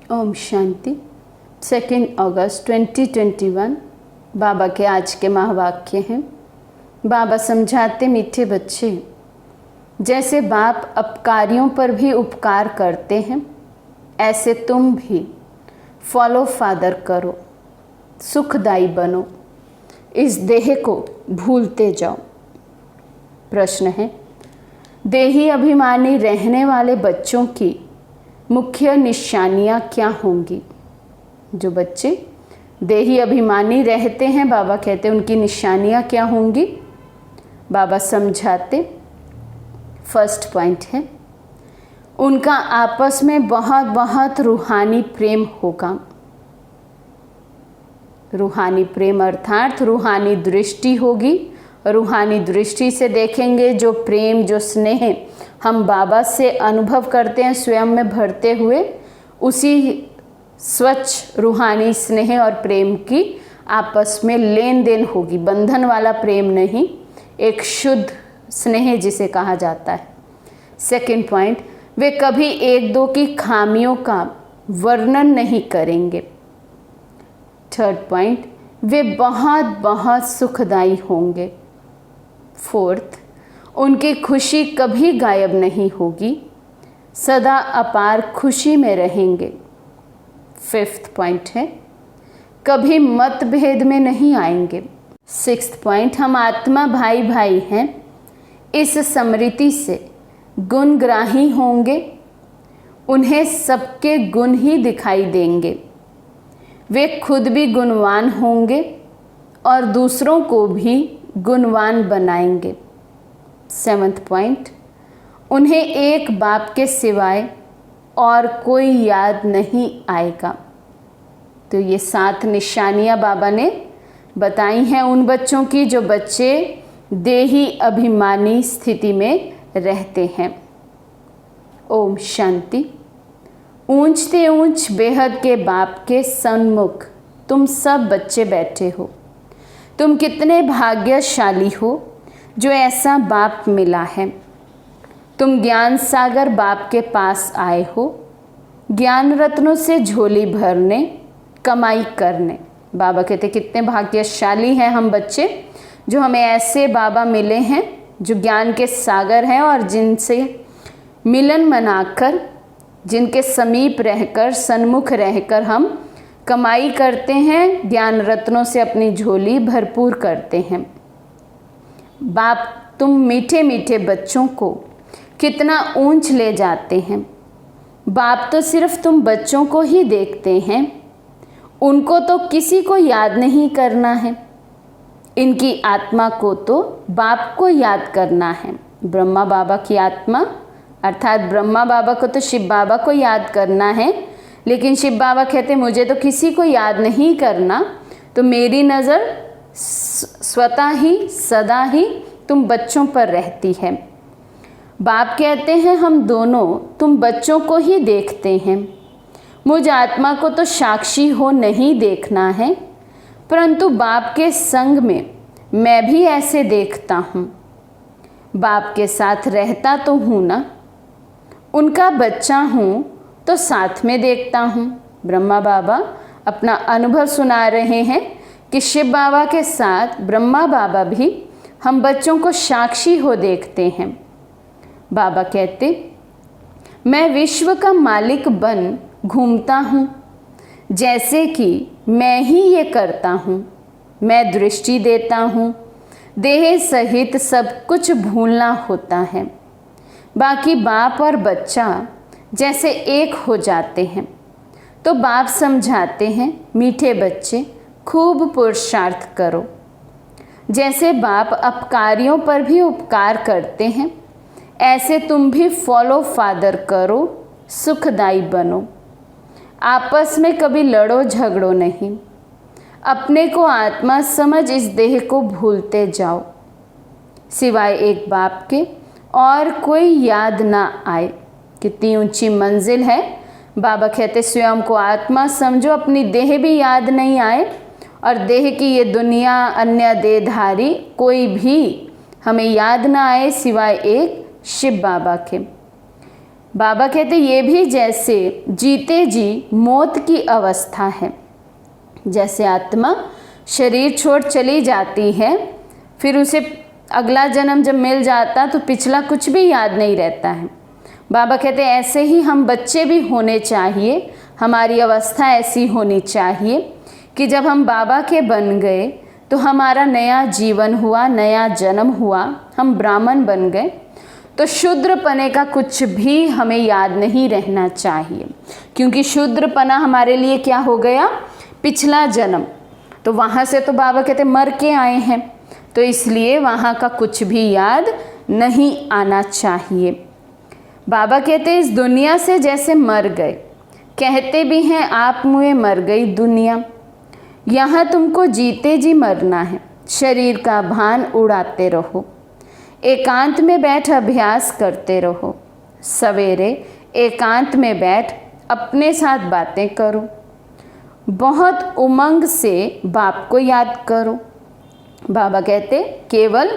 ओम शांति। 2 अगस्त 2021 बाबा के आज के महावाक्य हैं। बाबा समझाते, मीठे बच्चे, जैसे बाप अपकारियों पर भी उपकार करते हैं, ऐसे तुम भी फॉलो फादर करो, सुखदाई बनो, इस देह को भूलते जाओ। प्रश्न है, देही अभिमानी रहने वाले बच्चों की मुख्य निशानियाँ क्या होंगी? जो बच्चे देही अभिमानी रहते हैं, बाबा कहते हैं उनकी निशानियाँ क्या होंगी? बाबा समझाते, फर्स्ट पॉइंट है, उनका आपस में बहुत बहुत रूहानी प्रेम होगा। रूहानी प्रेम अर्थात रूहानी दृष्टि होगी। रूहानी दृष्टि से देखेंगे जो प्रेम, जो स्नेह हम बाबा से अनुभव करते हैं स्वयं में भरते हुए, उसी स्वच्छ रूहानी स्नेह और प्रेम की आपस में लेन देन होगी। बंधन वाला प्रेम नहीं, एक शुद्ध स्नेह जिसे कहा जाता है। सेकंड पॉइंट, वे कभी एक दो की खामियों का वर्णन नहीं करेंगे। थर्ड पॉइंट, वे बहुत बहुत सुखदाई होंगे। फोर्थ, उनकी खुशी कभी गायब नहीं होगी, सदा अपार खुशी में रहेंगे। फिफ्थ पॉइंट है, कभी मतभेद में नहीं आएंगे। सिक्स्थ पॉइंट, हम आत्मा भाई भाई हैं, इस स्मृति से गुणग्राही होंगे, उन्हें सबके गुण ही दिखाई देंगे। वे खुद भी गुणवान होंगे और दूसरों को भी गुणवान बनाएंगे। सेवंथ पॉइंट, उन्हें एक बाप के सिवाय और कोई याद नहीं आएगा। तो ये 7 निशानियां बाबा ने बताई हैं उन बच्चों की जो बच्चे देही अभिमानी स्थिति में रहते हैं। ओम शांति। ऊंचते ऊंच बेहद के बाप के सन्मुख तुम सब बच्चे बैठे हो। तुम कितने भाग्यशाली हो जो ऐसा बाप मिला है। तुम ज्ञान सागर बाप के पास आए हो, ज्ञान रत्नों से झोली भरने, कमाई करने। बाबा कहते कितने भाग्यशाली हैं हम बच्चे जो हमें ऐसे बाबा मिले हैं जो ज्ञान के सागर हैं और जिनसे मिलन मनाकर, जिनके समीप रहकर, सन्मुख रहकर हम कमाई करते हैं, ज्ञान रत्नों से अपनी झोली भरपूर करते हैं। बाप तुम मीठे मीठे बच्चों को कितना ऊंच ले जाते हैं। बाप तो सिर्फ तुम बच्चों को ही देखते हैं, उनको तो किसी को याद नहीं करना है। इनकी आत्मा को तो बाप को याद करना है। ब्रह्मा बाबा की आत्मा अर्थात ब्रह्मा बाबा को तो शिव बाबा को याद करना है, लेकिन शिव बाबा कहते मुझे तो किसी को याद नहीं करना, तो मेरी नज़र स्वतः ही सदा ही तुम बच्चों पर रहती है। बाप कहते हैं हम दोनों तुम बच्चों को ही देखते हैं। मुझ आत्मा को तो साक्षी हो नहीं देखना है, परंतु बाप के संग में मैं भी ऐसे देखता हूँ। बाप के साथ रहता तो हूँ ना, उनका बच्चा हूँ तो साथ में देखता हूँ। ब्रह्मा बाबा अपना अनुभव सुना रहे हैं कि शिव बाबा के साथ ब्रह्मा बाबा भी हम बच्चों को साक्षी हो देखते हैं। बाबा कहते मैं विश्व का मालिक बन घूमता हूँ, जैसे कि मैं ही ये करता हूँ। मैं दृष्टि देता हूँ, देह सहित सब कुछ भूलना होता है। बाकी बाप और बच्चा जैसे एक हो जाते हैं। तो बाप समझाते हैं मीठे बच्चे खूब पुरुषार्थ करो। जैसे बाप अपकारियों पर भी उपकार करते हैं, ऐसे तुम भी फॉलो फादर करो, सुखदाई बनो। आपस में कभी लड़ो झगड़ो नहीं। अपने को आत्मा समझ इस देह को भूलते जाओ। सिवाय एक बाप के और कोई याद ना आए। कितनी ऊंची मंजिल है। बाबा कहते स्वयं को आत्मा समझो, अपनी देह भी याद नहीं आए और देह की ये दुनिया, अन्य देहधारी कोई भी हमें याद ना आए सिवाय एक शिव बाबा के। बाबा कहते ये भी जैसे जीते जी मौत की अवस्था है। जैसे आत्मा शरीर छोड़ चली जाती है, फिर उसे अगला जन्म जब मिल जाता तो पिछला कुछ भी याद नहीं रहता है। बाबा कहते ऐसे ही हम बच्चे भी होने चाहिए, हमारी अवस्था ऐसी होनी चाहिए कि जब हम बाबा के बन गए तो हमारा नया जीवन हुआ, नया जन्म हुआ, हम ब्राह्मण बन गए तो शूद्रपने का कुछ भी हमें याद नहीं रहना चाहिए, क्योंकि शूद्रपना हमारे लिए क्या हो गया, पिछला जन्म। तो वहाँ से तो बाबा कहते मर के आए हैं, तो इसलिए वहाँ का कुछ भी याद नहीं आना चाहिए। बाबा कहते इस दुनिया से जैसे मर गए, कहते भी हैं आप मुझे मर गई दुनिया। यहाँ तुमको जीते जी मरना है, शरीर का भान उड़ाते रहो, एकांत में बैठ अभ्यास करते रहो। सवेरे एकांत में बैठ अपने साथ बातें करो, बहुत उमंग से बाप को याद करो। बाबा कहते केवल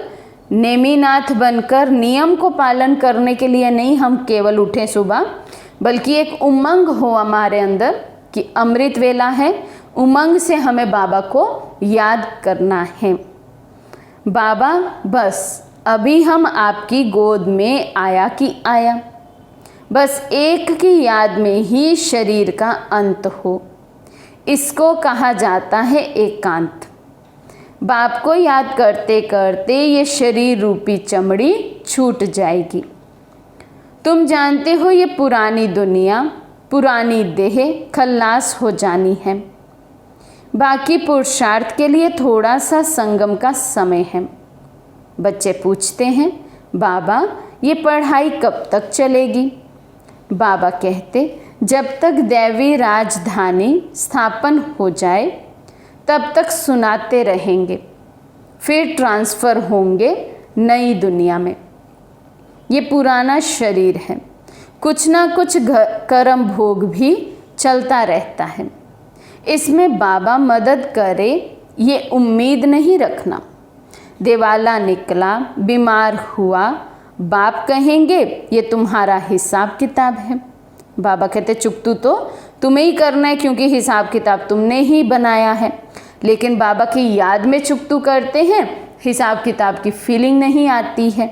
नेमीनाथ बनकर नियम को पालन करने के लिए नहीं हम केवल उठें सुबह, बल्कि एक उमंग हो हमारे अंदर कि अमृत वेला है, उमंग से हमें बाबा को याद करना है। बाबा बस अभी हम आपकी गोद में आया कि आया, बस एक की याद में ही शरीर का अंत हो, इसको कहा जाता है एकांत। बाप को याद करते करते ये शरीर रूपी चमड़ी छूट जाएगी। तुम जानते हो ये पुरानी दुनिया, पुरानी देह खल्लास हो जानी है। बाकी पुरुषार्थ के लिए थोड़ा सा संगम का समय है। बच्चे पूछते हैं बाबा ये पढ़ाई कब तक चलेगी? बाबा कहते जब तक दैवी राजधानी स्थापन हो जाए तब तक सुनाते रहेंगे, फिर ट्रांसफ़र होंगे नई दुनिया में। ये पुराना शरीर है, कुछ ना कुछ कर्म भोग भी चलता रहता है, इसमें बाबा मदद करे ये उम्मीद नहीं रखना। दिवाला निकला, बीमार हुआ, बाप कहेंगे ये तुम्हारा हिसाब किताब है। बाबा कहते चुकतू तो तुम्हें ही करना है, क्योंकि हिसाब किताब तुमने ही बनाया है। लेकिन बाबा की याद में चुकतू करते हैं, हिसाब किताब की फीलिंग नहीं आती है।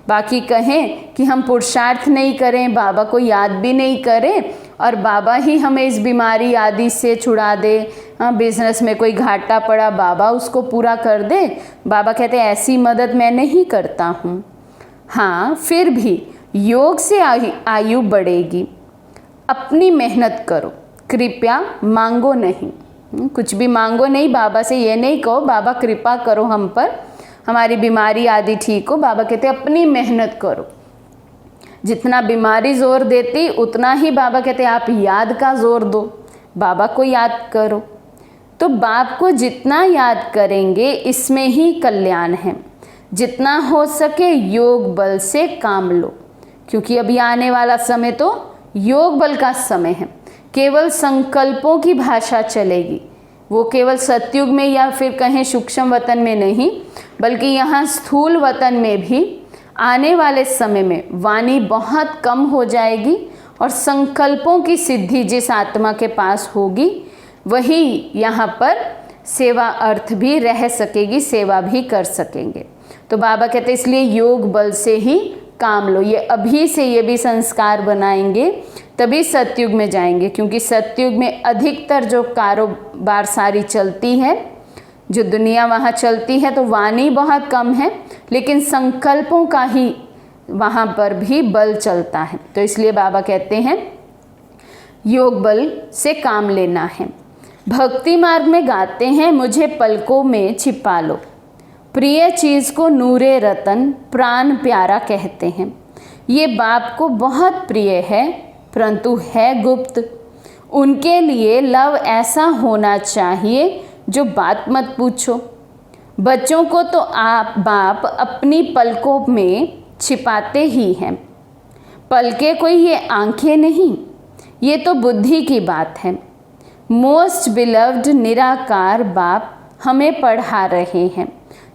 बाकी कहें कि हम पुरुषार्थ नहीं करें, बाबा को याद भी नहीं करें और बाबा ही हमें इस बीमारी आदि से छुड़ा दे, बिजनेस में कोई घाटा पड़ा बाबा उसको पूरा कर दे। बाबा कहते ऐसी मदद मैं नहीं करता हूँ। हाँ, फिर भी योग से आयु बढ़ेगी। अपनी मेहनत करो, कृपया मांगो नहीं, कुछ भी मांगो नहीं। बाबा से ये नहीं कहो बाबा कृपा करो हम पर, हमारी बीमारी आदि ठीक हो। बाबा कहते अपनी मेहनत करो। जितना बीमारी जोर देती उतना ही बाबा कहते आप याद का जोर दो, बाबा को याद करो। तो बाप को जितना याद करेंगे इसमें ही कल्याण है। जितना हो सके योग बल से काम लो, क्योंकि अभी आने वाला समय तो योग बल का समय है। केवल संकल्पों की भाषा चलेगी, वो केवल सतयुग में या फिर कहें सूक्ष्म वतन में नहीं, बल्कि यहाँ स्थूल वतन में भी आने वाले समय में वाणी बहुत कम हो जाएगी और संकल्पों की सिद्धि जिस आत्मा के पास होगी वही यहाँ पर सेवा अर्थ भी रह सकेगी, सेवा भी कर सकेंगे। तो बाबा कहते इसलिए योग बल से ही काम लो। ये अभी से ये भी संस्कार बनाएंगे तभी सतयुग में जाएंगे, क्योंकि सतयुग में अधिकतर जो कारोबार सारी चलती है, जो दुनिया वहाँ चलती है, तो वाणी बहुत कम है लेकिन संकल्पों का ही वहाँ पर भी बल चलता है। तो इसलिए बाबा कहते हैं योग बल से काम लेना है। भक्ति मार्ग में गाते हैं मुझे पलकों में छिपा लो, प्रिय चीज़ को नूरे रतन प्राण प्यारा कहते हैं। ये बाप को बहुत प्रिय है परंतु है गुप्त। उनके लिए लव ऐसा होना चाहिए जो बात मत पूछो। बच्चों को तो आप बाप अपनी पलकों में छिपाते ही हैं। पलकें कोई ये आंखें नहीं, ये तो बुद्धि की बात है। मोस्ट बिलव्ड निराकार बाप हमें पढ़ा रहे हैं।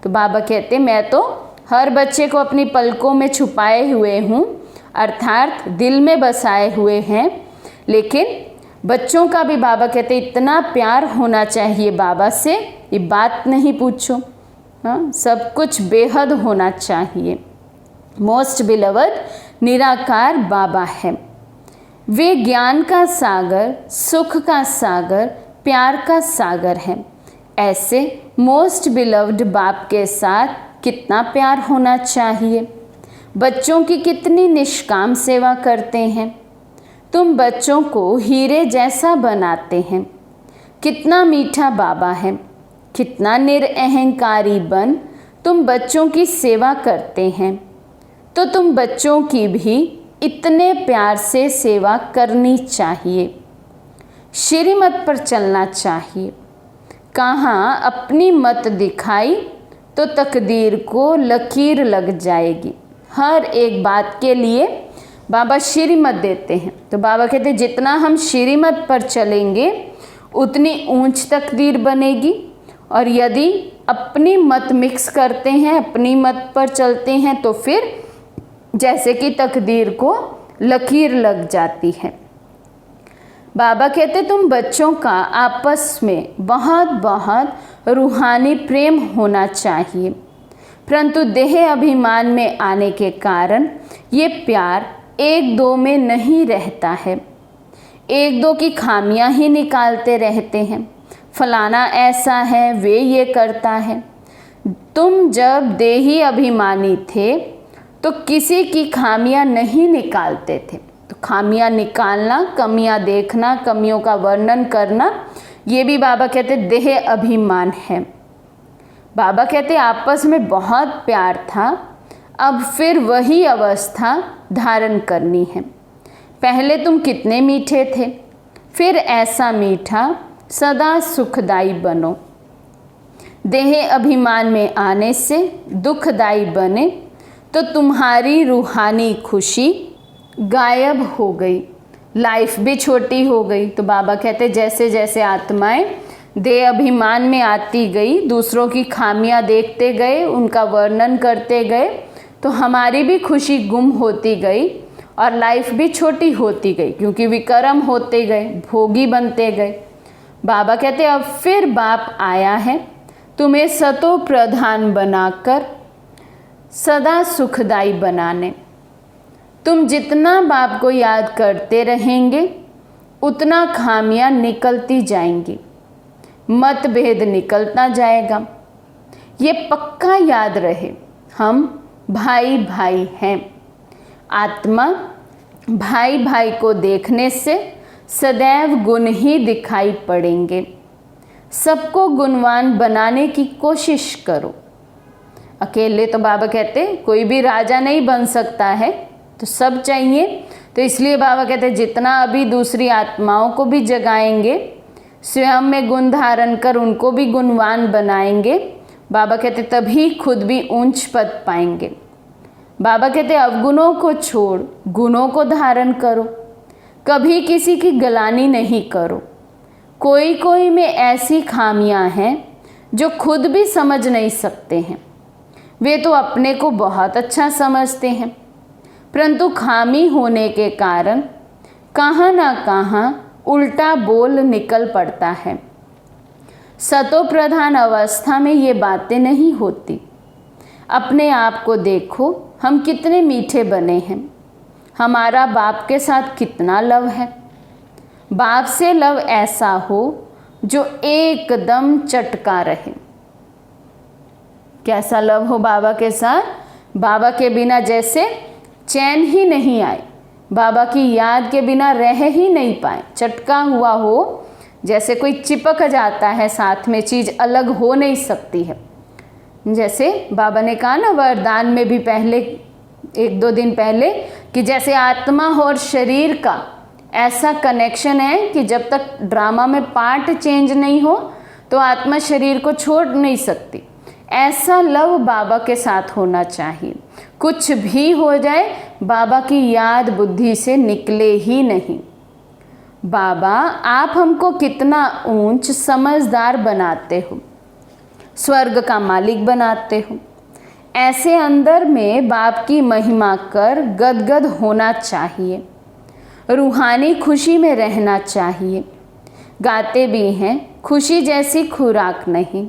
तो बाबा कहते मैं तो हर बच्चे को अपनी पलकों में छुपाए हुए हूँ, अर्थात दिल में बसाए हुए हैं। लेकिन बच्चों का भी बाबा कहते इतना प्यार होना चाहिए बाबा से, ये बात नहीं पूछो। हाँ, सब कुछ बेहद होना चाहिए। मोस्ट बिलवड निराकार बाबा है। वे ज्ञान का सागर, सुख का सागर, प्यार का सागर है। ऐसे मोस्ट बिलव्ड बाप के साथ कितना प्यार होना चाहिए। बच्चों की कितनी निष्काम सेवा करते हैं। तुम बच्चों को हीरे जैसा बनाते हैं। कितना मीठा बाबा है। कितना निरअहंकारी बन तुम बच्चों की सेवा करते हैं। तो तुम बच्चों की भी इतने प्यार से सेवा करनी चाहिए। श्रीमत पर चलना चाहिए। कहाँ अपनी मत दिखाई तो तकदीर को लकीर लग जाएगी। हर एक बात के लिए बाबा श्रीमत देते हैं। तो बाबा कहते हैं जितना हम श्रीमत पर चलेंगे उतनी ऊंच तकदीर बनेगी। और यदि अपनी मत मिक्स करते हैं, अपनी मत पर चलते हैं, तो फिर जैसे कि तकदीर को लकीर लग जाती है। बाबा कहते तुम बच्चों का आपस में बहुत बहुत रूहानी प्रेम होना चाहिए, परंतु देह अभिमान में आने के कारण ये प्यार एक दो में नहीं रहता है। एक दो की खामियां ही निकालते रहते हैं। फलाना ऐसा है, वे ये करता है। तुम जब देही अभिमानी थे तो किसी की खामियां नहीं निकालते थे। तो खामियां निकालना, कमियां देखना, कमियों का वर्णन करना, ये भी बाबा कहते देह अभिमान है। बाबा कहते आपस में बहुत प्यार था, अब फिर वही अवस्था धारण करनी है। पहले तुम कितने मीठे थे, फिर ऐसा मीठा सदा सुखदाई बनो। देह अभिमान में आने से दुखदाई बने तो तुम्हारी रूहानी खुशी गायब हो गई, लाइफ भी छोटी हो गई। तो बाबा कहते जैसे जैसे आत्माएं देह अभिमान में आती गई, दूसरों की खामियां देखते गए, उनका वर्णन करते गए, तो हमारी भी खुशी गुम होती गई और लाइफ भी छोटी होती गई, क्योंकि विकर्म होते गए, भोगी बनते गए। बाबा कहते अब फिर बाप आया है तुम्हें सतो प्रधान बनाकर सदा सुखदाई बनाने। तुम जितना बाप को याद करते रहेंगे उतना खामियां निकलती जाएंगी, मतभेद निकलता जाएगा। ये पक्का याद रहे, हम भाई भाई हैं। आत्मा भाई भाई को देखने से सदैव गुण ही दिखाई पड़ेंगे। सबको गुणवान बनाने की कोशिश करो। अकेले तो बाबा कहते कोई भी राजा नहीं बन सकता है, तो सब चाहिए। तो इसलिए बाबा कहते जितना अभी दूसरी आत्माओं को भी जगाएंगे, स्वयं में गुण धारण कर उनको भी गुणवान बनाएंगे, बाबा कहते तभी खुद भी ऊंच पद पाएंगे। बाबा कहते अवगुणों को छोड़ गुणों को धारण करो, कभी किसी की गलानी नहीं करो। कोई कोई में ऐसी खामियां हैं जो खुद भी समझ नहीं सकते हैं। वे तो अपने को बहुत अच्छा समझते हैं, परंतु खामी होने के कारण कहाँ ना कहाँ उल्टा बोल निकल पड़ता है। सतो प्रधान अवस्था में ये बातें नहीं होती। अपने आप को देखो, हम कितने मीठे बने हैं। हमारा बाप के साथ कितना लव है। बाप से लव ऐसा हो जो एकदम चटका रहे। कैसा लव हो बाबा के साथ? बाबा के बिना जैसे चैन ही नहीं आए, बाबा की याद के बिना रह ही नहीं पाए। चटका हुआ हो, जैसे कोई चिपक जाता है साथ में, चीज़ अलग हो नहीं सकती है। जैसे बाबा ने कहा ना वरदान में भी पहले, एक दो दिन पहले, कि जैसे आत्मा और शरीर का ऐसा कनेक्शन है कि जब तक ड्रामा में पार्ट चेंज नहीं हो तो आत्मा शरीर को छोड़ नहीं सकती। ऐसा लव बाबा के साथ होना चाहिए। कुछ भी हो जाए, बाबा की याद बुद्धि से निकले ही नहीं। बाबा आप हमको कितना ऊंच समझदार बनाते हो, स्वर्ग का मालिक बनाते हो। ऐसे अंदर में बाप की महिमा कर गदगद होना चाहिए, रूहानी खुशी में रहना चाहिए। गाते भी हैं खुशी जैसी खुराक नहीं,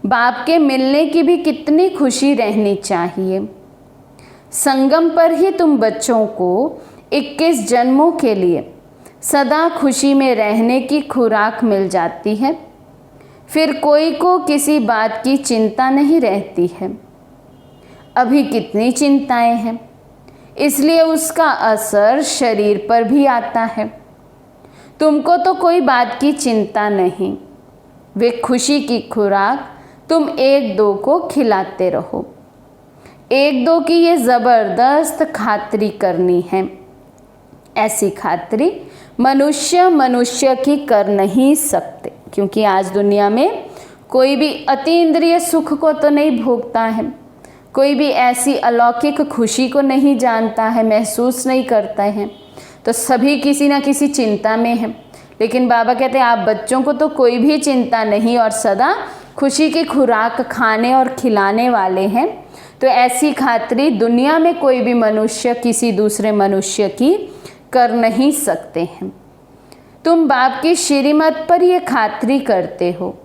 बाप के मिलने की भी कितनी खुशी रहनी चाहिए। संगम पर ही तुम बच्चों को 21 जन्मों के लिए सदा खुशी में रहने की खुराक मिल जाती है। फिर कोई को किसी बात की चिंता नहीं रहती है। अभी कितनी चिंताएं हैं, इसलिए उसका असर शरीर पर भी आता है। तुमको तो कोई बात की चिंता नहीं, वे खुशी की खुराक तुम एक दो को खिलाते रहो। एक दो की ये ज़बरदस्त खातिरी करनी है। ऐसी खातिरी मनुष्य की कर नहीं सकते, क्योंकि आज दुनिया में कोई भी अतीन्द्रिय सुख को तो नहीं भोगता है, कोई भी ऐसी अलौकिक खुशी को नहीं जानता है, महसूस नहीं करता है। तो सभी किसी ना किसी चिंता में है। लेकिन बाबा कहते हैं आप बच्चों को तो कोई भी चिंता नहीं और सदा खुशी की खुराक खाने और खिलाने वाले हैं। तो ऐसी खातिरी दुनिया में कोई भी मनुष्य किसी दूसरे मनुष्य की कर नहीं सकते हैं। तुम बाप की श्रीमत पर ये खातिरी करते हो।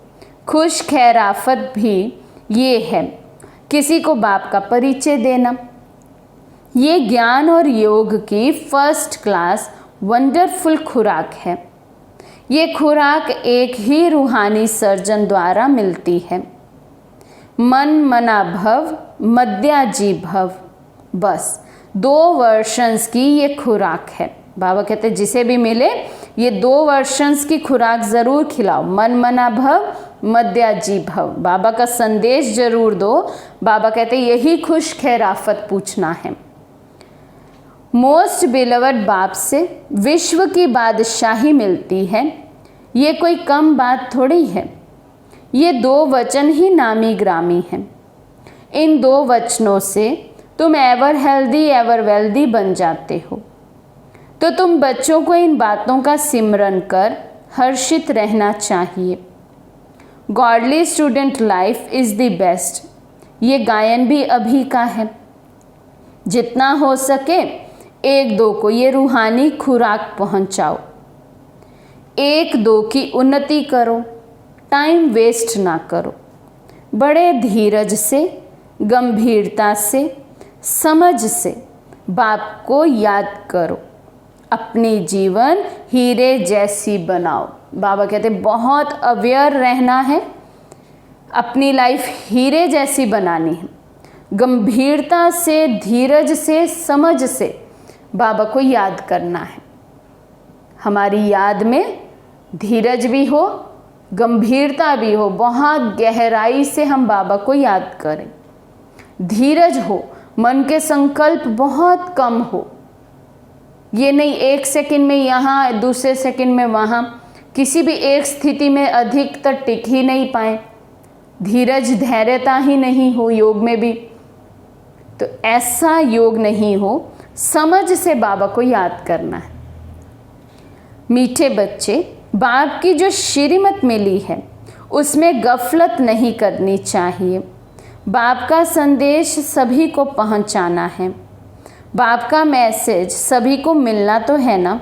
खुश खैराफत भी ये है, किसी को बाप का परिचय देना। ये ज्ञान और योग की फर्स्ट क्लास वंडरफुल खुराक है। ये खुराक एक ही रूहानी सर्जन द्वारा मिलती है। मन मना भव मद्याजी भव, बस 2 वर्शंस की ये खुराक है। बाबा कहते हैं जिसे भी मिले ये 2 वर्शंस की खुराक ज़रूर खिलाओ। मन मना भव मद्याजी भव, बाबा का संदेश जरूर दो। बाबा कहते हैं यही खुश खैराफत पूछना है। मोस्ट बिलवड बाप से विश्व की बादशाही मिलती है, ये कोई कम बात थोड़ी है। ये 2 वचन ही नामी ग्रामी हैं। इन 2 वचनों से तुम एवर हेल्दी एवर वेल्दी बन जाते हो। तो तुम बच्चों को इन बातों का सिमरन कर हर्षित रहना चाहिए। Godly student life is the best, ये गायन भी अभी का है। जितना हो सके 1-2 को ये रूहानी खुराक पहुंचाओ। 1-2 की उन्नति करो, टाइम वेस्ट ना करो। बड़े धीरज से, गंभीरता से, समझ से बाप को याद करो। अपनी जीवन हीरे जैसी बनाओ। बाबा कहते बहुत अवेयर रहना है, अपनी लाइफ हीरे जैसी बनानी है। गंभीरता से, धीरज से, समझ से बाबा को याद करना है। हमारी याद में धीरज भी हो, गंभीरता भी हो, बहुत गहराई से हम बाबा को याद करें। धीरज हो, मन के संकल्प बहुत कम हो। ये नहीं 1 सेकंड में यहाँ, दूसरे सेकंड में वहाँ, किसी भी एक स्थिति में अधिक तक टिक ही नहीं पाए। धीरज धैर्यता ही नहीं हो योग में भी, तो ऐसा योग नहीं हो। समझ से बाबा को याद करना है। मीठे बच्चे, बाप की जो श्रीमत मिली है उसमें गफलत नहीं करनी चाहिए। बाप का संदेश सभी को पहुंचाना है। बाप का मैसेज सभी को मिलना तो है ना।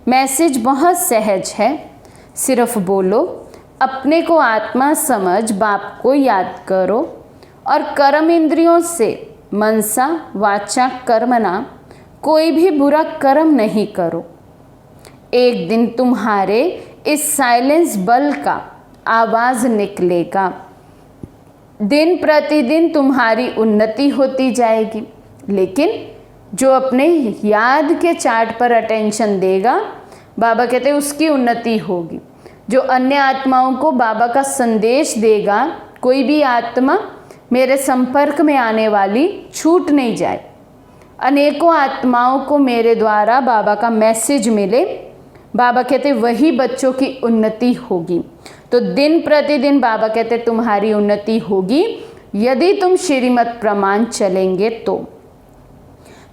मैसेज बहुत सहज है, सिर्फ बोलो, अपने को आत्मा समझ बाप को याद करो और कर्म इंद्रियों से मनसा वाचा कर्मणा कोई भी बुरा कर्म नहीं करो। एक दिन तुम्हारे इस साइलेंस बल का आवाज़ निकलेगा। दिन प्रतिदिन तुम्हारी उन्नति होती जाएगी। लेकिन जो अपने याद के चार्ट पर अटेंशन देगा, बाबा कहते हैं उसकी उन्नति होगी। जो अन्य आत्माओं को बाबा का संदेश देगा, कोई भी आत्मा मेरे संपर्क में आने वाली छूट नहीं जाए। अनेकों आत्माओं को मेरे द्वारा बाबा का मैसेज मिले। बाबा कहते वही बच्चों की उन्नति होगी। तो दिन प्रतिदिन बाबा कहते तुम्हारी उन्नति होगी यदि तुम श्रीमत प्रमाण चलेंगे। तो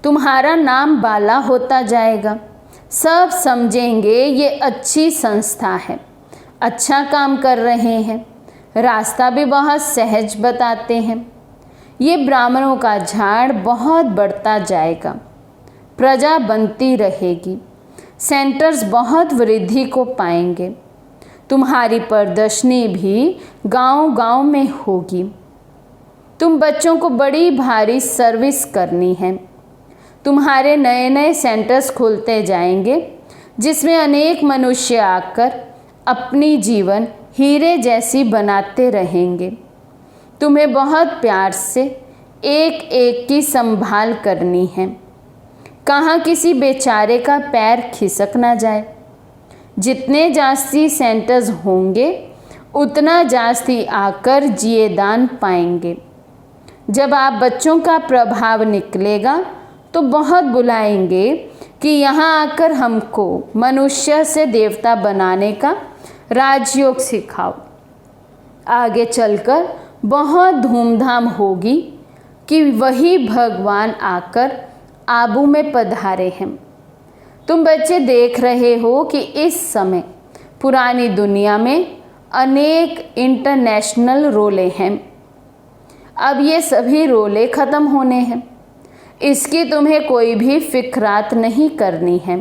तुम्हारा नाम बाला होता जाएगा। सब समझेंगे ये अच्छी संस्था है, अच्छा काम कर रहे हैं, रास्ता भी बहुत सहज बताते हैं। ये ब्राह्मणों का झाड़ बहुत बढ़ता जाएगा, प्रजा बनती रहेगी, सेंटर्स बहुत वृद्धि को पाएंगे, तुम्हारी प्रदर्शनी भी गांव-गांव में होगी। तुम बच्चों को बड़ी भारी सर्विस करनी है। तुम्हारे नए नए सेंटर्स खुलते जाएंगे जिसमें अनेक मनुष्य आकर अपनी जीवन हीरे जैसी बनाते रहेंगे। तुम्हें बहुत प्यार से एक एक की संभाल करनी है, कहाँ किसी बेचारे का पैर खिसक ना जाए। जितने जास्ती सेंटर्स होंगे उतना जास्ती आकर जिए दान पाएंगे। जब आप बच्चों का प्रभाव निकलेगा तो बहुत बुलाएंगे कि यहाँ आकर हमको मनुष्य से देवता बनाने का राजयोग सिखाओ। आगे चलकर बहुत धूमधाम होगी कि वही भगवान आकर आबू में पधारे हैं। तुम बच्चे देख रहे हो कि इस समय पुरानी दुनिया में अनेक इंटरनेशनल रोले हैं। अब ये सभी रोले ख़त्म होने हैं, इसकी तुम्हें कोई भी फिक्रात नहीं करनी है।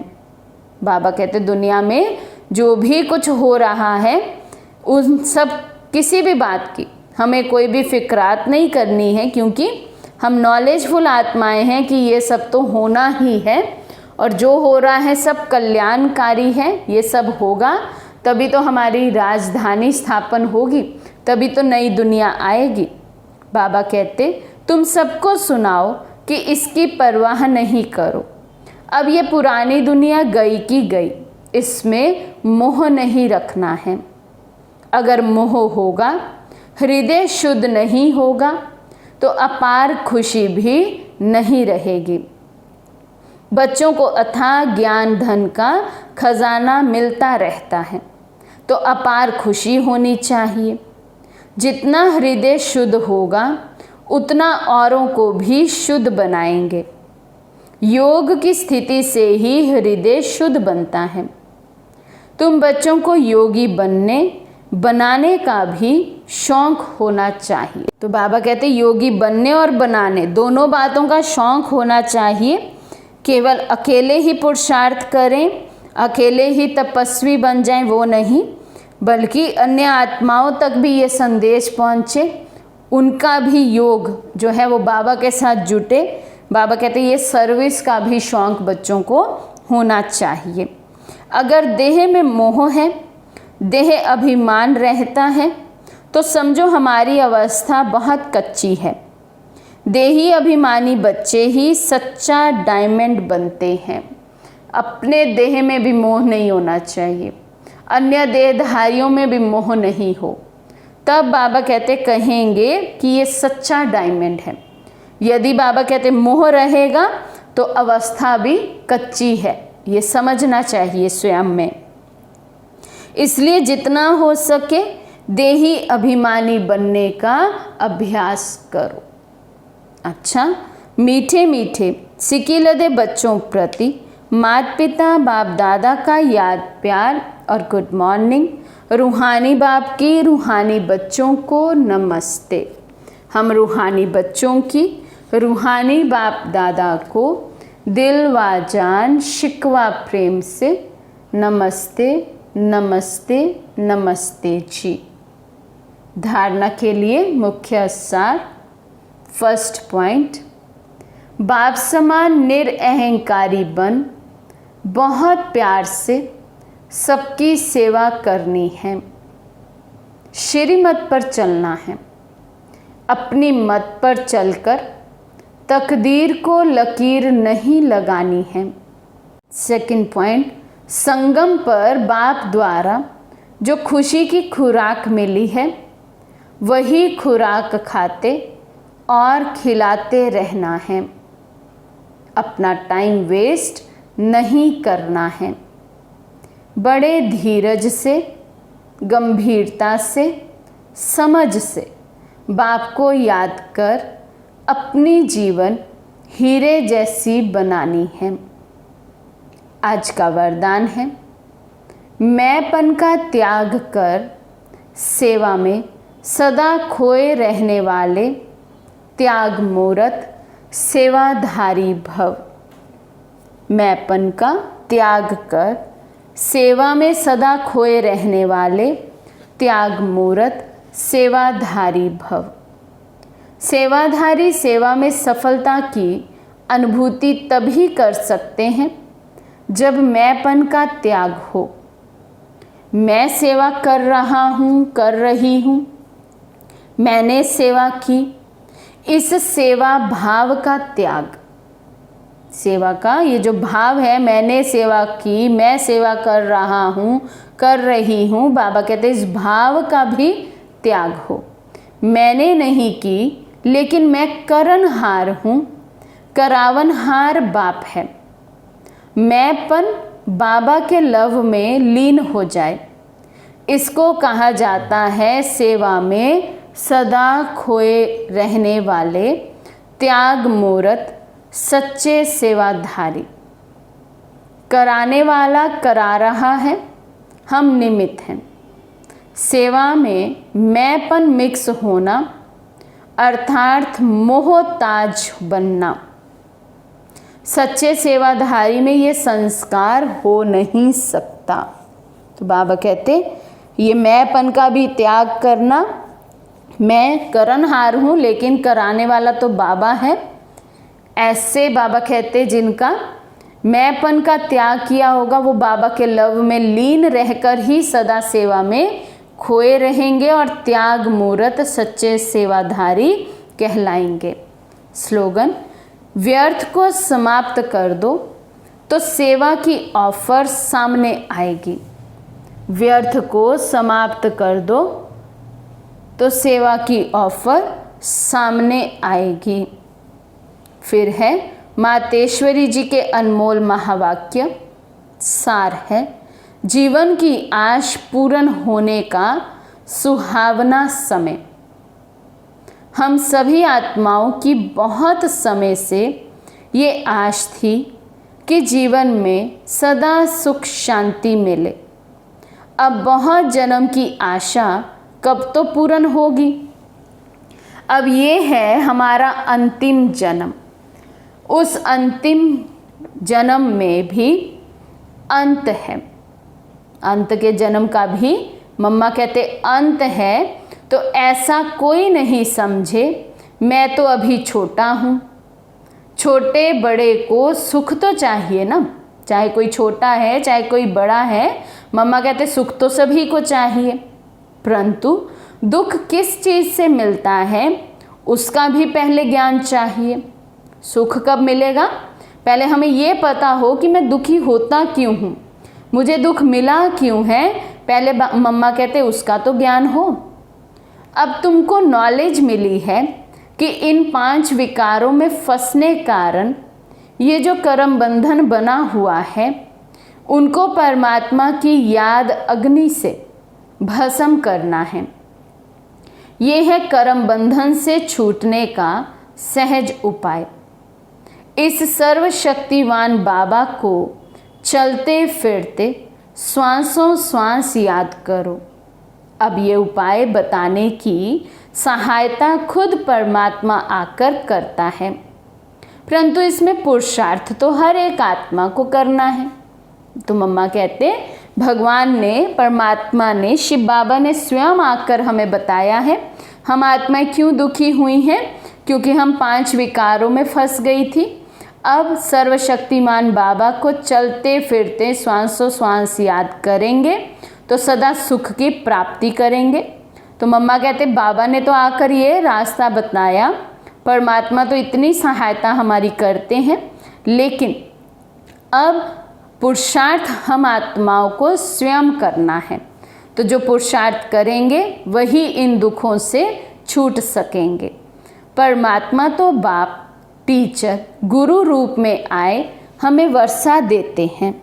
बाबा कहते दुनिया में जो भी कुछ हो रहा है उन सब किसी भी बात की हमें कोई भी फिक्रात नहीं करनी है, क्योंकि हम नॉलेजफुल आत्माएं हैं कि ये सब तो होना ही है और जो हो रहा है सब कल्याणकारी है। ये सब होगा तभी तो हमारी राजधानी स्थापन होगी, तभी तो नई दुनिया आएगी। बाबा कहते तुम सबको सुनाओ कि इसकी परवाह नहीं करो। अब ये पुरानी दुनिया गई की गई, इसमें मोह नहीं रखना है। अगर मोह होगा, हृदय शुद्ध नहीं होगा तो अपार खुशी भी नहीं रहेगी। बच्चों को अथाह ज्ञान धन का खजाना मिलता रहता है तो अपार खुशी होनी चाहिए। जितना हृदय शुद्ध होगा उतना औरों को भी शुद्ध बनाएंगे। योग की स्थिति से ही हृदय शुद्ध बनता है। तुम बच्चों को योगी बनाने का भी शौक होना चाहिए। तो बाबा कहते योगी बनने और बनाने दोनों बातों का शौक होना चाहिए। केवल अकेले ही पुरुषार्थ करें, अकेले ही तपस्वी बन जाएं, वो नहीं, बल्कि अन्य आत्माओं तक भी ये संदेश पहुँचे, उनका भी योग जो है वो बाबा के साथ जुटे। बाबा कहते हैं ये सर्विस का भी शौक बच्चों को होना चाहिए। अगर देह में मोह है, देह अभिमान रहता है, तो समझो हमारी अवस्था बहुत कच्ची है। देही अभिमानी बच्चे ही सच्चा डायमंड बनते हैं। अपने देह में भी मोह नहीं होना चाहिए, अन्य देहधारियों में भी मोह नहीं हो, तब बाबा कहते कहेंगे कि ये सच्चा डायमंड है। यदि बाबा कहते मोह रहेगा तो अवस्था भी कच्ची है, ये समझना चाहिए स्वयं में। इसलिए जितना हो सके देही अभिमानी बनने का अभ्यास करो। अच्छा, मीठे मीठे सिकिलदे बच्चों प्रति माता पिता बाप दादा का याद प्यार और गुड मॉर्निंग। रूहानी बाप की रूहानी बच्चों को नमस्ते। हम रूहानी बच्चों की रूहानी बाप दादा को दिल व जान शिकवा प्रेम से नमस्ते नमस्ते नमस्ते जी। धारणा के लिए मुख्य सार। फर्स्ट पॉइंट, बाप समान निरअहंकारी बन बहुत प्यार से सबकी सेवा करनी है। श्रीमत पर चलना है, अपनी मत पर चलकर तकदीर को लकीर नहीं लगानी है। सेकंड पॉइंट, संगम पर बाप द्वारा जो खुशी की खुराक मिली है वही खुराक खाते और खिलाते रहना है। अपना टाइम वेस्ट नहीं करना है। बड़े धीरज से, गंभीरता से, समझ से बाप को याद कर अपनी जीवन हीरे जैसी बनानी है। आज का वरदान है, मैंपन का त्याग कर सेवा में सदा खोए रहने वाले त्याग मूरत सेवाधारी भव। मैंपन का त्याग कर सेवा में सदा खोए रहने वाले त्याग मूरत सेवाधारी भव। सेवाधारी सेवा में सफलता की अनुभूति तभी कर सकते हैं जब मैंपन का त्याग हो। मैं सेवा कर रहा हूँ, कर रही हूँ, मैंने सेवा की, इस सेवा भाव का त्याग, सेवा का ये जो भाव है, मैंने सेवा की, मैं सेवा कर रहा हूँ, कर रही हूँ, बाबा कहते हैं इस भाव का भी त्याग हो। मैंने नहीं की लेकिन मैं करनहार हूँ, करावनहार बाप है। मैंपन बाबा के लव में लीन हो जाए, इसको कहा जाता है सेवा में सदा खोए रहने वाले त्याग मूरत सच्चे सेवाधारी। कराने वाला करा रहा है, हम निमित्त हैं। सेवा में मैंपन मिक्स होना अर्थात मोहताज बनना। सच्चे सेवाधारी में ये संस्कार हो नहीं सकता। तो बाबा कहते ये मैंपन का भी त्याग करना, मैं करनहार हूँ लेकिन कराने वाला तो बाबा है। ऐसे बाबा कहते जिनका मैंपन का त्याग किया होगा वो बाबा के लव में लीन रहकर ही सदा सेवा में खोए रहेंगे और त्याग मूरत सच्चे सेवाधारी कहलाएंगे। स्लोगन, व्यर्थ को समाप्त कर दो तो सेवा की ऑफर सामने आएगी। व्यर्थ को समाप्त कर दो तो सेवा की ऑफर सामने आएगी। फिर है मातेश्वरी जी के अनमोल महावाक्य। सार है, जीवन की आश पूर्ण होने का सुहावना समय। हम सभी आत्माओं की बहुत समय से ये आश थी कि जीवन में सदा सुख शांति मिले। अब बहुत जन्म की आशा कब तो पूर्ण होगी। अब ये है हमारा अंतिम जन्म। उस अंतिम जन्म में भी अंत है। अंत के जन्म का भी मम्मा कहते अंत है। तो ऐसा कोई नहीं समझे मैं तो अभी छोटा हूँ। छोटे बड़े को सुख तो चाहिए ना, चाहे कोई छोटा है चाहे कोई बड़ा है। मम्मा कहते सुख तो सभी को चाहिए, परंतु दुख किस चीज़ से मिलता है उसका भी पहले ज्ञान चाहिए। सुख कब मिलेगा, पहले हमें ये पता हो कि मैं दुखी होता क्यों हूँ, मुझे दुख मिला क्यों है, पहले मम्मा कहते उसका तो ज्ञान हो। अब तुमको नॉलेज मिली है कि इन 5 विकारों में फंसने कारण ये जो कर्म बंधन बना हुआ है उनको परमात्मा की याद अग्नि से भस्म करना है। ये है कर्म बंधन से छूटने का सहज उपाय। इस सर्वशक्तिवान बाबा को चलते फिरते श्वासों श्वास याद करो। अब ये उपाय बताने की सहायता खुद परमात्मा आकर करता है, परंतु इसमें पुरुषार्थ तो हर एक आत्मा को करना है। तो मम्मा कहते भगवान ने, परमात्मा ने, शिव बाबा ने स्वयं आकर हमें बताया है हम आत्माएं क्यों दुखी हुई हैं, क्योंकि हम 5 विकारों में फंस गई थी। अब सर्वशक्तिमान बाबा को चलते फिरते श्वासों श्वास याद करेंगे तो सदा सुख की प्राप्ति करेंगे। तो मम्मा कहते बाबा ने तो आकर ये रास्ता बताया, परमात्मा तो इतनी सहायता हमारी करते हैं, लेकिन अब पुरुषार्थ हम आत्माओं को स्वयं करना है। तो जो पुरुषार्थ करेंगे वही इन दुखों से छूट सकेंगे। परमात्मा तो बाप, टीचर, गुरु रूप में आए हमें वर्षा देते हैं।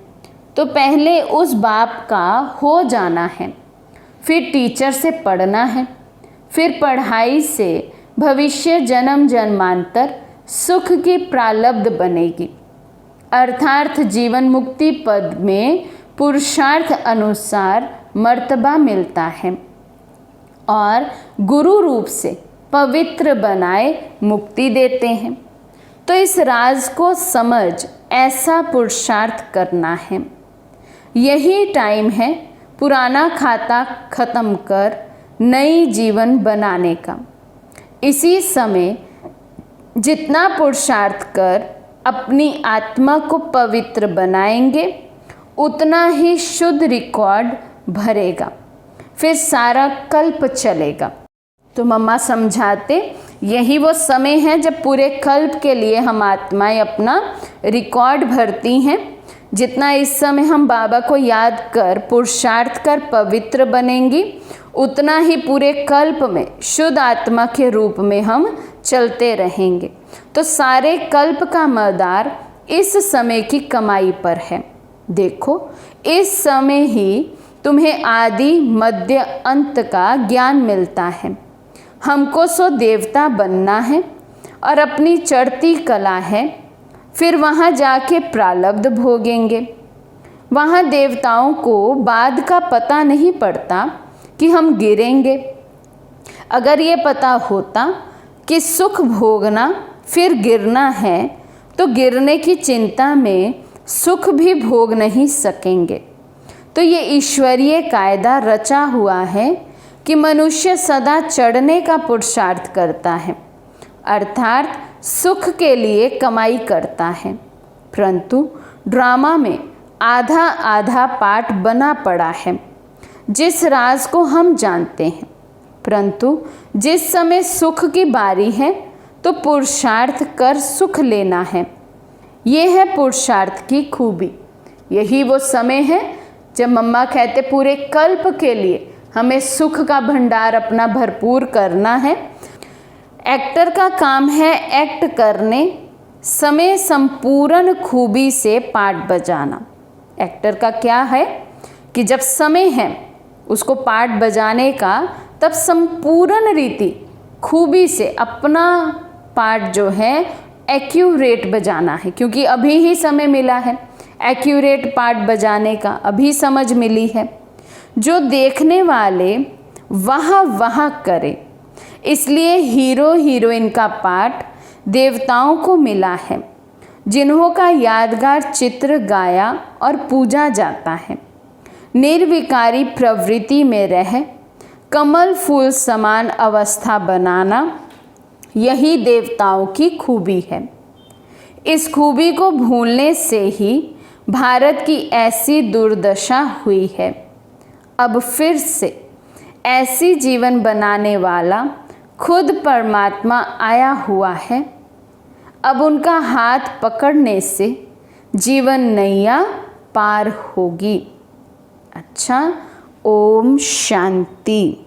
तो पहले उस बाप का हो जाना है, फिर टीचर से पढ़ना है, फिर पढ़ाई से भविष्य जन्म जन्मांतर सुख की प्रालब्ध बनेगी। अर्थात जीवन मुक्ति पद में पुरुषार्थ अनुसार मर्तबा मिलता है और गुरु रूप से पवित्र बनाए मुक्ति देते हैं। तो इस राज को समझ ऐसा पुरुषार्थ करना है। यही टाइम है पुराना खाता खत्म कर नई जीवन बनाने का। इसी समय जितना पुरुषार्थ कर अपनी आत्मा को पवित्र बनाएंगे उतना ही शुद्ध रिकॉर्ड भरेगा, फिर सारा कल्प चलेगा। तो मम्मा समझाते यही वो समय है जब पूरे कल्प के लिए हम आत्माएं अपना रिकॉर्ड भरती हैं। जितना इस समय हम बाबा को याद कर पुरुषार्थ कर पवित्र बनेंगी उतना ही पूरे कल्प में शुद्ध आत्मा के रूप में हम चलते रहेंगे। तो सारे कल्प का मदार इस समय की कमाई पर है। देखो इस समय ही तुम्हें आदि मध्य अंत का ज्ञान मिलता है। हमको सो देवता बनना है और अपनी चढ़ती कला है, फिर वहाँ जाके प्रारब्ध भोगेंगे। वहाँ देवताओं को बाद का पता नहीं पड़ता कि हम गिरेंगे। अगर ये पता होता कि सुख भोगना फिर गिरना है तो गिरने की चिंता में सुख भी भोग नहीं सकेंगे। तो ये ईश्वरीय कायदा रचा हुआ है कि मनुष्य सदा चढ़ने का पुरुषार्थ करता है, अर्थात सुख के लिए कमाई करता है। परंतु ड्रामा में आधा आधा पाठ बना पड़ा है जिस राज को हम जानते हैं। परंतु जिस समय सुख की बारी है तो पुरुषार्थ कर सुख लेना है। ये है पुरुषार्थ की खूबी। यही वो समय है जब मम्मा कहते पूरे कल्प के लिए हमें सुख का भंडार अपना भरपूर करना है। एक्टर का काम है एक्ट करने, समय संपूर्ण खूबी से पाठ बजाना। एक्टर का क्या है कि जब समय है उसको पाठ बजाने का तब संपूर्ण रीति खूबी से अपना पाठ जो है एक्यूरेट बजाना है, क्योंकि अभी ही समय मिला है एक्यूरेट पाठ बजाने का, अभी समझ मिली है। जो देखने वाले वहाँ करे, इसलिए हीरो हीरोइन का पाठ देवताओं को मिला है जिन्हों का यादगार चित्र गाया और पूजा जाता है। निर्विकारी प्रवृत्ति में रह कमल फूल समान अवस्था बनाना यही देवताओं की खूबी है। इस खूबी को भूलने से ही भारत की ऐसी दुर्दशा हुई है। अब फिर से ऐसी जीवन बनाने वाला खुद परमात्मा आया हुआ है। अब उनका हाथ पकड़ने से जीवन नैया पार होगी। अच्छा, ओम शांति।